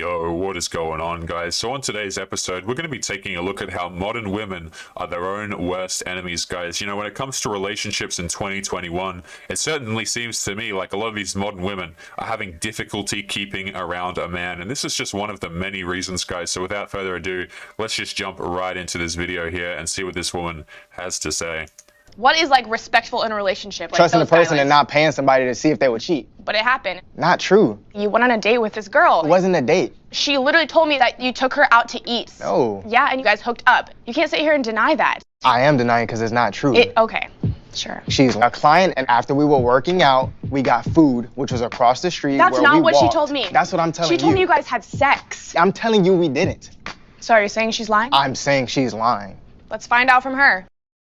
Yo, what is going on, guys? So on today's episode, we're going to be taking a look at how modern women are their own worst enemies, guys. You know, when it comes to relationships in 2021, it certainly seems to me like a lot of these modern women are having difficulty keeping around a man. And this is just one of the many reasons, guys. So without further ado, let's just jump right into this video here and see what this woman has to say. What is like respectful in a relationship? Like trusting the person and not paying somebody to see if they would cheat. But it happened. Not true. You went on a date with this girl. It wasn't a date. She literally told me that you took her out to eat. No. Yeah, and you guys hooked up. You can't sit here and deny that. I am denying because it's not true. Okay, sure. She's a client, and after we were working out, we got food, which was across the street. That's where not we what walked. she told me. That's what I'm telling you. She told me you guys had sex. I'm telling you we didn't. So are you saying she's lying? I'm saying she's lying. Let's find out from her.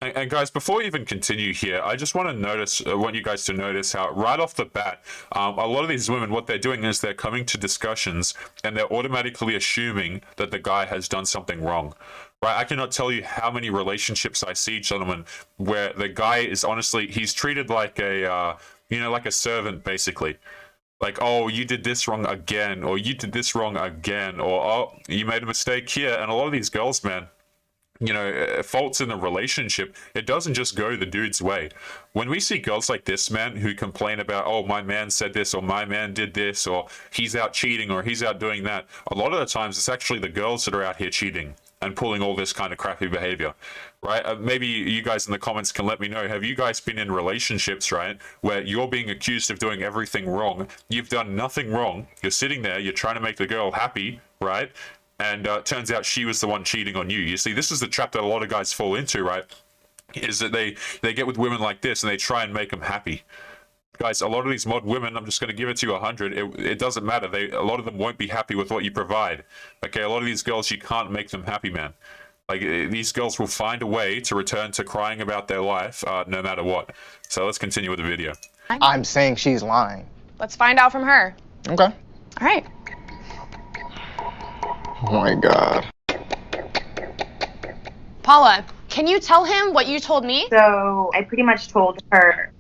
And guys, before we even continue here, I just want you guys to notice how right off the bat, a lot of these women, what they're doing is they're coming to discussions and they're automatically assuming that the guy has done something wrong. Right? I cannot tell you how many relationships I see, gentlemen, where the guy is honestly, he's treated like a, like a servant, basically. Like, oh, you did this wrong again, or you did this wrong again, or, oh, you made a mistake here. And a lot of these girls, man, faults in the relationship, it doesn't just go the dude's way. When we see girls like this, man, who complain about, oh, my man said this, or my man did this, or he's out cheating, or he's out doing that, a lot of the times it's actually the girls that are out here cheating and pulling all this kind of crappy behavior, right? Maybe you guys in the comments can let me know, have you guys been in relationships, right, where you're being accused of doing everything wrong, you've done nothing wrong, you're sitting there, you're trying to make the girl happy, right? And turns out she was the one cheating on you. You see, this is the trap that a lot of guys fall into, right? Is that they get with women like this and they try and make them happy. Guys, a lot of these modern women, I'm just going to give it to you 100. It doesn't matter. A lot of them won't be happy with what you provide. Okay, a lot of these girls, you can't make them happy, man. Like, these girls will find a way to return to crying about their life no matter what. So let's continue with the video. I'm saying she's lying. Let's find out from her. Okay. All right. Oh my God. Paula, can you tell him what you told me? So I pretty much told her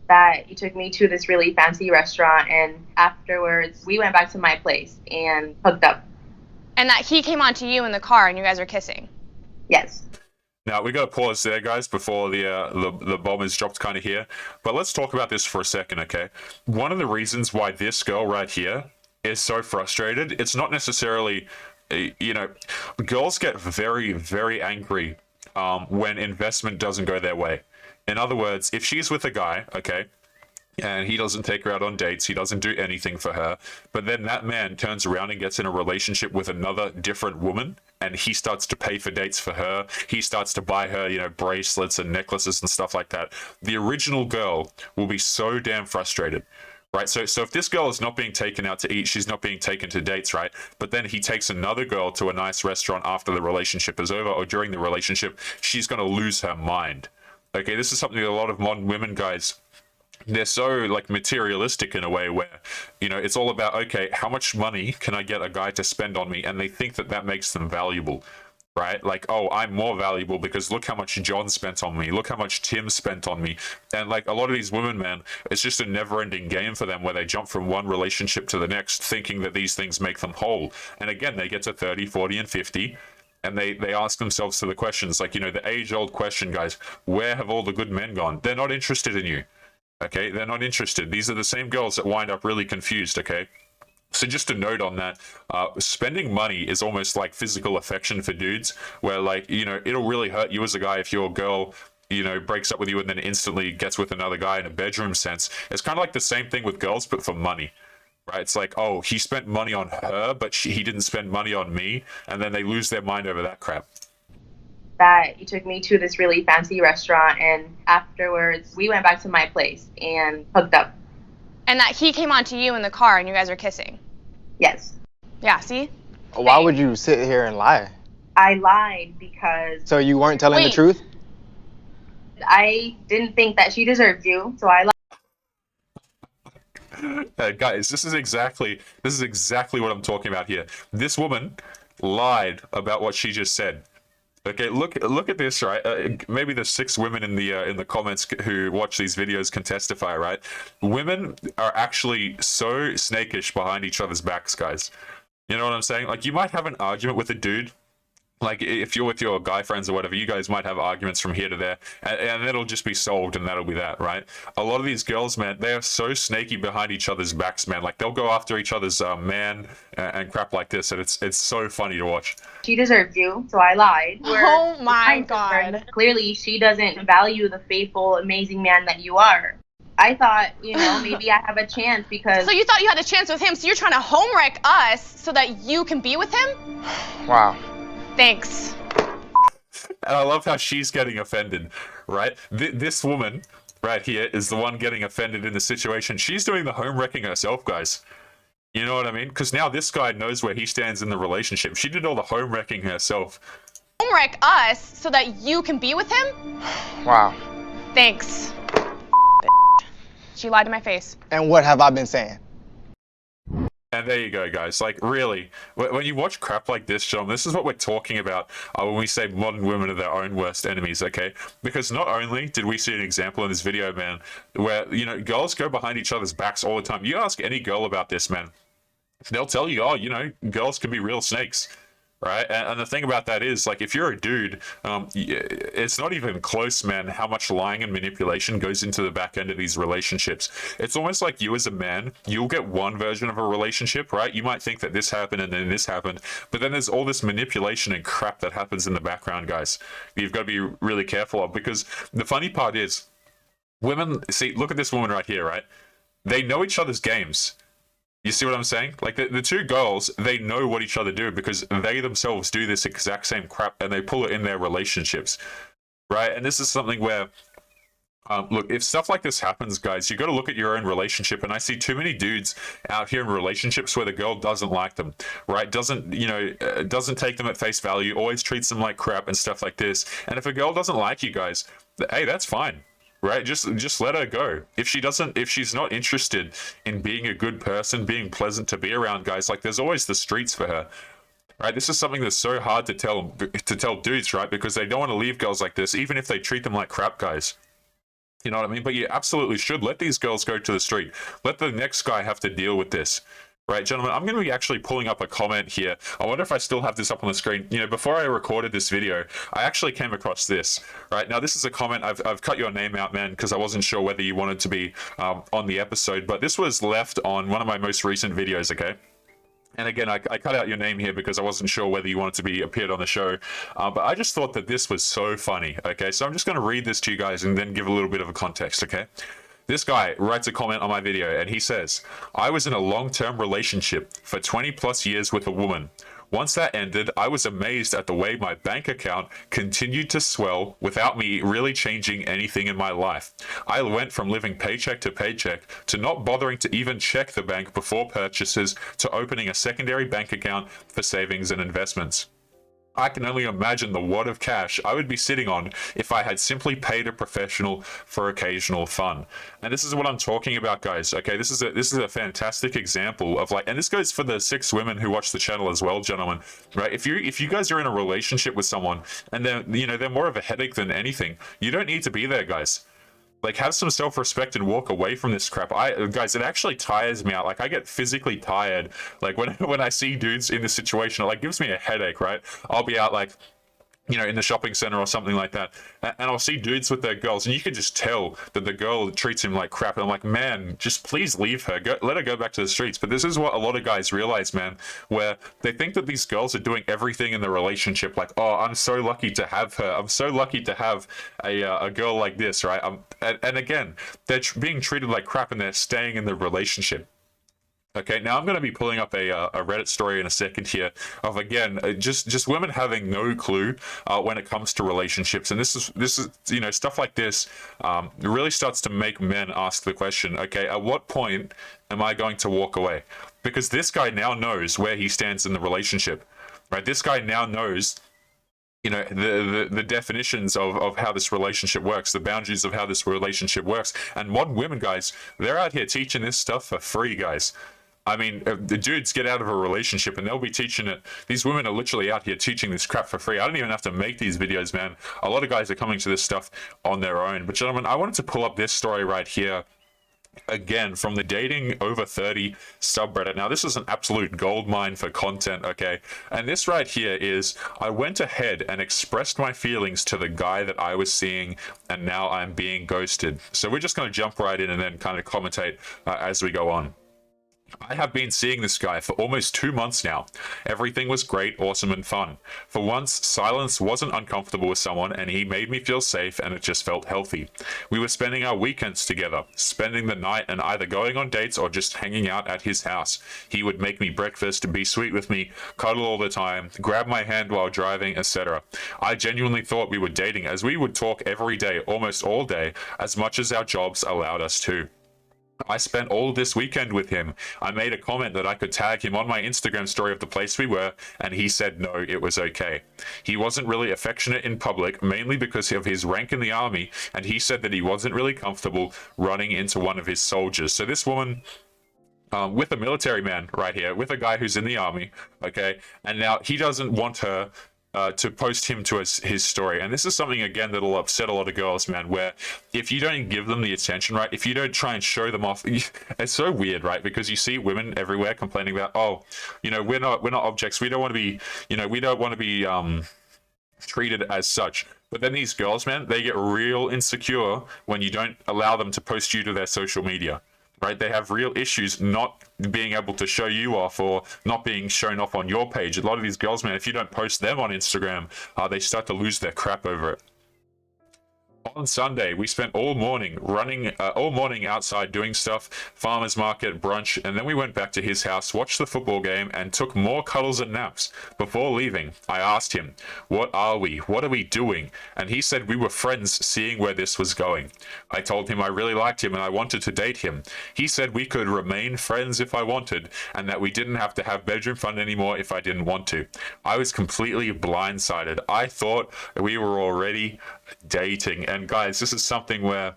that you took me to this really fancy restaurant, and afterwards we went back to my place and hooked up. And that he came onto you in the car and you guys were kissing. Yes. Now, we got to pause there, guys, before the bomb is dropped kind of here. But let's talk about this for a second, okay? One of the reasons why this girl right here is so frustrated, it's not necessarily, girls get very, very angry when investment doesn't go their way. In other words, if she's with a guy, okay, and he doesn't take her out on dates, he doesn't do anything for her, but then that man turns around and gets in a relationship with another different woman, and he starts to pay for dates for her, he starts to buy her, bracelets and necklaces and stuff like that, the original girl will be so damn frustrated. Right, so if this girl is not being taken out to eat, she's not being taken to dates, right? But then he takes another girl to a nice restaurant after the relationship is over or during the relationship, she's going to lose her mind. Okay, this is something that a lot of modern women, guys, they're so like materialistic in a way where, it's all about, okay, how much money can I get a guy to spend on me? And they think that that makes them valuable. Right? Like, oh, I'm more valuable because look how much John spent on me. Look how much Tim spent on me. And like a lot of these women, man, it's just a never-ending game for them where they jump from one relationship to the next thinking that these things make them whole. And again, they get to 30, 40, and 50, and they ask themselves to the questions, like, the age-old question, guys, where have all the good men gone? They're not interested in you. Okay? They're not interested. These are the same girls that wind up really confused, okay? So just a note on that, spending money is almost like physical affection for dudes, where like, it'll really hurt you as a guy if your girl, breaks up with you and then instantly gets with another guy in a bedroom sense. It's kind of like the same thing with girls, but for money, right? It's like, oh, he spent money on her, but he didn't spend money on me. And then they lose their mind over that crap. That you took me to this really fancy restaurant, and afterwards we went back to my place and hooked up. And that he came onto you in the car and you guys were kissing. Yes. Yeah, see? Why would you sit here and lie? I lied because... So you weren't telling the truth? I didn't think that she deserved you, so I lied. Guys, this is exactly what I'm talking about here. This woman lied about what she just said. Okay, look at this, right? Maybe the 6 women in the comments who watch these videos can testify, right? Women are actually so snakish behind each other's backs, guys. You know what I'm saying? Like, you might have an argument with a dude. Like, if you're with your guy friends or whatever, you guys might have arguments from here to there, and it'll just be solved, and that'll be that, right? A lot of these girls, man, they are so snaky behind each other's backs, man. Like, they'll go after each other's man and crap like this, and it's so funny to watch. She deserves you, so I lied. Oh my We're God. Clearly, she doesn't value the faithful, amazing man that you are. I thought, maybe I have a chance because... So you thought you had a chance with him, so you're trying to home wreck us so that you can be with him? Wow. Thanks. And I love how she's getting offended, right? This woman right here is the one getting offended in the situation. She's doing the home wrecking herself, guys. You know what I mean? Because now this guy knows where he stands in the relationship. She did all the home wrecking herself. Home wreck us so that you can be with him? Wow. Thanks. She lied to my face. And what have I been saying? And there you go, guys. Like, really, when you watch crap like this, John, this is what we're talking about when we say modern women are their own worst enemies, okay? Because not only did we see an example in this video, man, where, girls go behind each other's backs all the time. You ask any girl about this, man, they'll tell you, oh, girls can be real snakes. Right, and the thing about that is, like, if you're a dude, it's not even close, man, how much lying and manipulation goes into the back end of these relationships. It's almost like you as a man, you'll get one version of a relationship, right? You might think that this happened and then this happened, but then there's all this manipulation and crap that happens in the background, guys. You've got to be really careful of, because the funny part is, women, see, look at this woman right here, right? They know each other's games. You see what I'm saying? Like, the two girls, they know what each other do because they themselves do this exact same crap and they pull it in their relationships, right? And this is something where, look, if stuff like this happens, guys, you got to look at your own relationship. And I see too many dudes out here in relationships where the girl doesn't like them, right? Doesn't take them at face value, always treats them like crap and stuff like this. And if a girl doesn't like you guys, hey, that's fine. Right, just let her go. If she's not interested in being a good person, being pleasant to be around, guys, like, there's always the streets for her. Right, this is something that's so hard to tell dudes, right? Because they don't want to leave girls like this, even if they treat them like crap, guys. You know what I mean? But you absolutely should let these girls go to the street. Let the next guy have to deal with this. Right, gentlemen, I'm going to be actually pulling up a comment here. I wonder if I still have this up on the screen. Before I recorded this video, I actually came across this. Right, now this is a comment. I've cut your name out, man, because I wasn't sure whether you wanted to be on the episode. But this was left on one of my most recent videos, okay? And again, I cut out your name here because I wasn't sure whether you wanted to be appeared on the show. But I just thought that this was so funny, okay? So I'm just going to read this to you guys and then give a little bit of a context, okay? This guy writes a comment on my video and he says, I was in a long-term relationship for 20 plus years with a woman. Once that ended, I was amazed at the way my bank account continued to swell without me really changing anything in my life. I went from living paycheck to paycheck to not bothering to even check the bank before purchases to opening a secondary bank account for savings and investments. I can only imagine the wad of cash I would be sitting on if I had simply paid a professional for occasional fun. And this is what I'm talking about, guys. Okay, this is a fantastic example of, like, and this goes for the 6 women who watch the channel as well, gentlemen. Right? If you guys are in a relationship with someone and they're more of a headache than anything, you don't need to be there, guys. Like, have some self-respect and walk away from this crap. Guys, it actually tires me out. Like, I get physically tired. Like, when I see dudes in this situation, it, like, gives me a headache, right? I'll be out, like, in the shopping center or something like that, and I'll see dudes with their girls, and you can just tell that the girl treats him like crap, and I'm like, man, just please leave her. Let her go back to the streets. But this is what a lot of guys realize, man, where they think that these girls are doing everything in the relationship. Like, oh, I'm so lucky to have her. I'm so lucky to have a girl like this, right? And again, they're being treated like crap, and they're staying in the relationship. Okay, now I'm going to be pulling up a Reddit story in a second here of, again, just women having no clue when it comes to relationships. And this is stuff like this really starts to make men ask the question, okay, at what point am I going to walk away? Because this guy now knows where he stands in the relationship, right? This guy now knows the definitions of how this relationship works, the boundaries of how this relationship works. And modern women, guys, they're out here teaching this stuff for free, guys. I mean, the dudes get out of a relationship and they'll be teaching it. These women are literally out here teaching this crap for free. I don't even have to make these videos, man. A lot of guys are coming to this stuff on their own. But gentlemen, I wanted to pull up this story right here again from the dating over 30 subreddit. Now this is an absolute gold mine for content, okay? And this right here is, I went ahead and expressed my feelings to the guy that I was seeing, and now I'm being ghosted. So we're just going to jump right in and then kind of commentate as we go on. I have been seeing this guy for almost 2 months now. Everything was great, awesome, and fun. For once, silence wasn't uncomfortable with someone, and he made me feel safe, and it just felt healthy. We were spending our weekends together, spending the night and either going on dates or just hanging out at his house. He would make me breakfast, be sweet with me, cuddle all the time, grab my hand while driving, etc. I genuinely thought we were dating, as we would talk every day, almost all day, as much as our jobs allowed us to. I spent all this weekend with him. I made a comment that I could tag him on my Instagram story of the place we were, and he said no, it was okay. He wasn't really affectionate in public, mainly because of his rank in the army, and he said that he wasn't really comfortable running into one of his soldiers. So this woman, with a military man right here, with a guy who's in the army, okay, and now he doesn't want her to post him to his story. And this is something, again, that'll upset a lot of girls, man, where if you don't give them the attention, right, if you don't try and show them off, it's so weird, right, because you see women everywhere complaining about, oh, you know, we're not objects, we don't want to be, you know, we don't want to be treated as such. But then these girls, man, they get real insecure when you don't allow them to post you to their social media. Right, they have real issues not being able to show you off or not being shown off on your page. A lot of these girls, man, if you don't post them on Instagram, they start to lose their crap over it. On Sunday, we spent all morning outside doing stuff, farmer's market, brunch, and then we went back to his house, watched the football game, and took more cuddles and naps. Before leaving, I asked him, what are we? What are we doing? And he said we were friends, seeing where this was going. I told him I really liked him and I wanted to date him. He said we could remain friends if I wanted, and that we didn't have to have bedroom fun anymore if I didn't want to. I was completely blindsided. I thought we were already dating. And guys, this is something where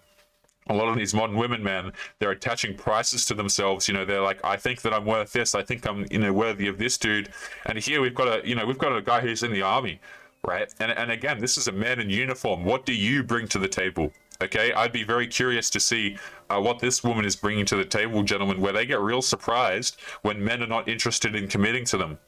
a lot of these modern women, man, they're attaching prices to themselves. You know, they're like, I think that I'm worth this. I think I'm, you know, worthy of this dude. And here we've got a guy who's in the army, right? And again, this is a man in uniform. What do you bring to the table? Okay, I'd be very curious to see what this woman is bringing to the table, gentlemen, where they get real surprised when men are not interested in committing to them.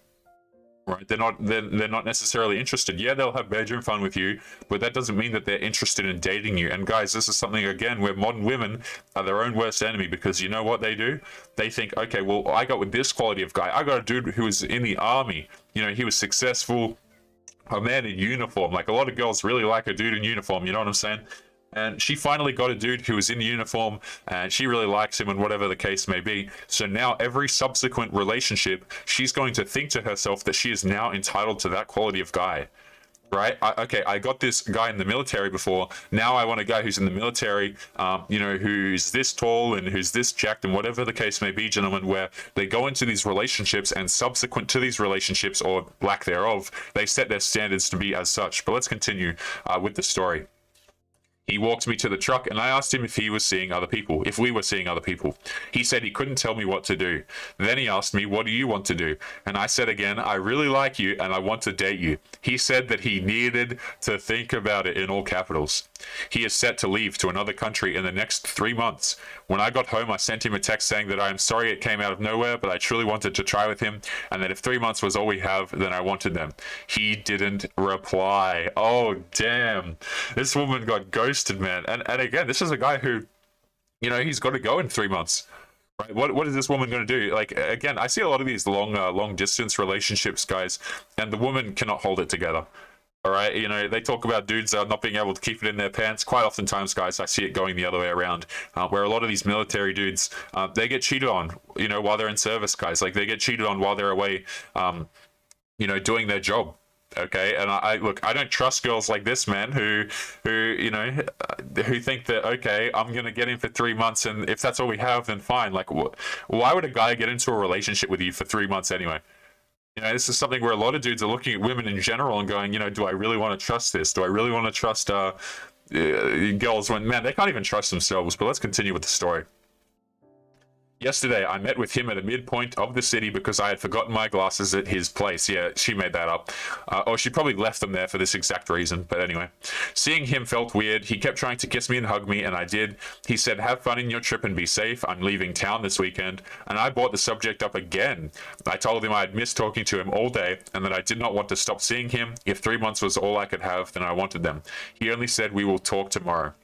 Right, they're not necessarily interested. Yeah, they'll have bedroom fun with you, but that doesn't mean that they're interested in dating you. And guys, this is something, again, where modern women are their own worst enemy, because you know what they do? They think, okay, well, I got with this quality of guy. I got a dude who was in the army. You know, he was successful, a man in uniform. Like, a lot of girls really like a dude in uniform. You know what I'm saying? And she finally got a dude who was in uniform, and she really likes him, and whatever the case may be. So now every subsequent relationship, she's going to think to herself that she is now entitled to that quality of guy. Right? Okay, I got this guy in the military before. Now I want a guy who's in the military, you know, who's this tall and who's this jacked, and whatever the case may be, gentlemen, where they go into these relationships, and subsequent to these relationships, or lack thereof, they set their standards to be as such. But let's continue with the story. He walked me to the truck, and I asked him if he was seeing other people, if we were seeing other people. He said he couldn't tell me what to do. Then he asked me, what do you want to do? And I said again, I really like you and I want to date you. He said that he needed to think about it, in all capitals. He is set to leave to another country in the next 3 months. When I got home, I sent him a text saying that I am sorry it came out of nowhere, but I truly wanted to try with him, and that if 3 months was all we have, then I wanted them. He didn't reply. Oh, damn. This woman got ghosted, man. And again, this is a guy who, you know, he's got to go in 3 months. Right? What is this woman going to do? Like, again, I see a lot of these long distance relationships, guys, and the woman cannot hold it together. All right, you know, they talk about dudes not being able to keep it in their pants. Quite oftentimes, guys, I see it going the other way around, where a lot of these military dudes, they get cheated on, you know, while they're in service, guys. Like, they get cheated on while they're away, you know, doing their job. Okay, and I look, I don't trust girls like this, man, who you know, who think that, okay, I'm gonna get in for 3 months, and if that's all we have, then fine. Like, why would a guy get into a relationship with you for 3 months anyway? You know, this is something where a lot of dudes are looking at women in general and going, you know, do I really want to trust this? Do I really want to trust girls when, man, they can't even trust themselves? But let's continue with the story. Yesterday, I met with him at a midpoint of the city because I had forgotten my glasses at his place. Yeah, she made that up. Or she probably left them there for this exact reason. But anyway, seeing him felt weird. He kept trying to kiss me and hug me, and I did. He said, have fun in your trip and be safe. I'm leaving town this weekend. And I brought the subject up again. I told him I had missed talking to him all day and that I did not want to stop seeing him. If 3 months was all I could have, then I wanted them. He only said, we will talk tomorrow.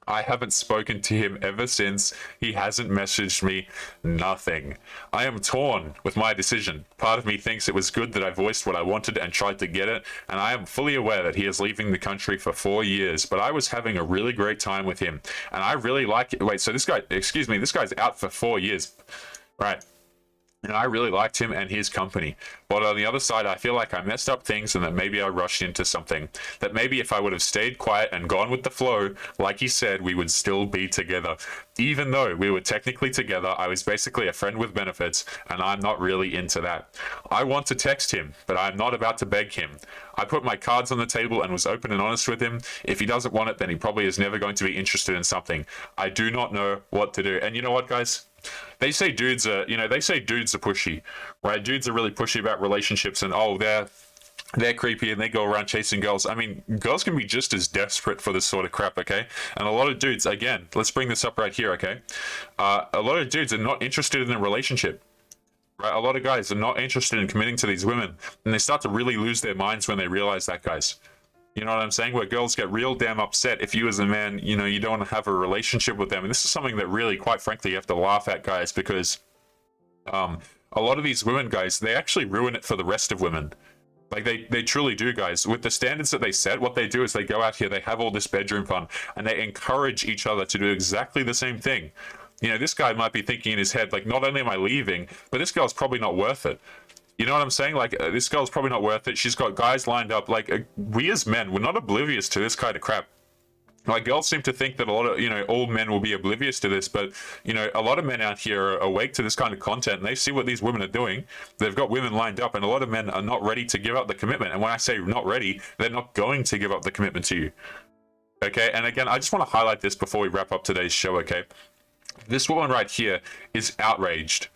I haven't spoken to him ever since. He hasn't messaged me. Nothing. I am torn with my decision. Part of me thinks it was good that I voiced what I wanted and tried to get it, and I am fully aware that he is leaving the country for 4 years, but I was having a really great time with him, and I really like it. Wait, so this guy, excuse me, this guy's out for 4 years. Right. And I really liked him and his company. But on the other side, I feel like I messed up things and that maybe I rushed into something. That maybe if I would have stayed quiet and gone with the flow, like he said, we would still be together. Even though we were technically together, I was basically a friend with benefits, and I'm not really into that. I want to text him, but I'm not about to beg him. I put my cards on the table and was open and honest with him. If he doesn't want it, then he probably is never going to be interested in something. I do not know what to do. And you know what, guys? They say dudes are, they say dudes are pushy, right? Dudes are really pushy about relationships, and oh, they're creepy and they go around chasing girls. I mean, girls can be just as desperate for this sort of crap, okay? And a lot of dudes, again, let's bring this up right here, okay? A lot of dudes are not interested in a relationship. Right? A lot of guys are not interested in committing to these women, and they start to really lose their minds when they realize that, guys. You know what I'm saying? Where girls get real damn upset if you as a man, you don't want to have a relationship with them. And this is something that really, quite frankly, you have to laugh at, guys, because a lot of these women, guys, they actually ruin it for the rest of women. Like, they truly do, guys. With the standards that they set, what they do is they go out here, they have all this bedroom fun, and they encourage each other to do exactly the same thing. This guy might be thinking in his head, like, not only am I leaving, but this girl's probably not worth it. You know what I'm saying? Like, this girl's probably not worth it. She's got guys lined up. Like, we as men, we're not oblivious to this kind of crap. Like, girls seem to think that a lot of, all men will be oblivious to this, but, a lot of men out here are awake to this kind of content, and they see what these women are doing. They've got women lined up, and a lot of men are not ready to give up the commitment. And when I say not ready, they're not going to give up the commitment to you. Okay? And again, I just want to highlight this before we wrap up today's show, okay? This woman right here is outraged.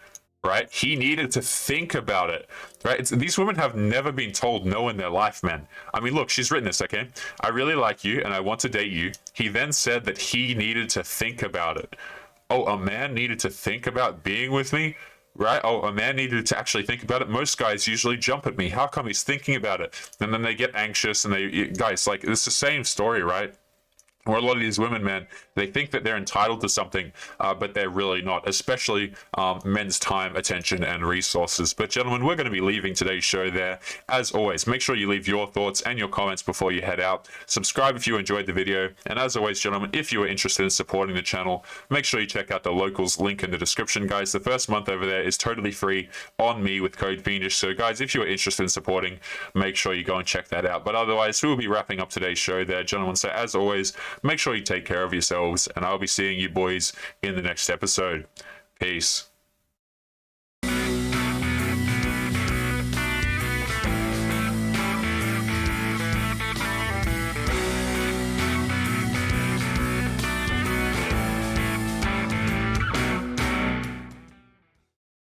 Right? He needed to think about it. Right? These women have never been told no in their life, man. I mean, look, she's written this, okay? I really like you and I want to date you. He then said that he needed to think about it. Oh, a man needed to think about being with me? Right? Oh, a man needed to actually think about it. Most guys usually jump at me. How come he's thinking about it? And then they get anxious and guys, like, it's the same story, right? Or a lot of these women, man, they think that they're entitled to something, but they're really not, especially men's time, attention, and resources. But gentlemen, we're going to be leaving today's show there. As always, make sure you leave your thoughts and your comments before you head out. Subscribe if you enjoyed the video. And as always, gentlemen, if you are interested in supporting the channel, make sure you check out the locals link in the description, guys. The first month over there is totally free on me with code Fiendish. So guys, if you are interested in supporting, make sure you go and check that out. But otherwise, we will be wrapping up today's show there, gentlemen. So as always, make sure you take care of yourselves, and I'll be seeing you boys in the next episode. Peace.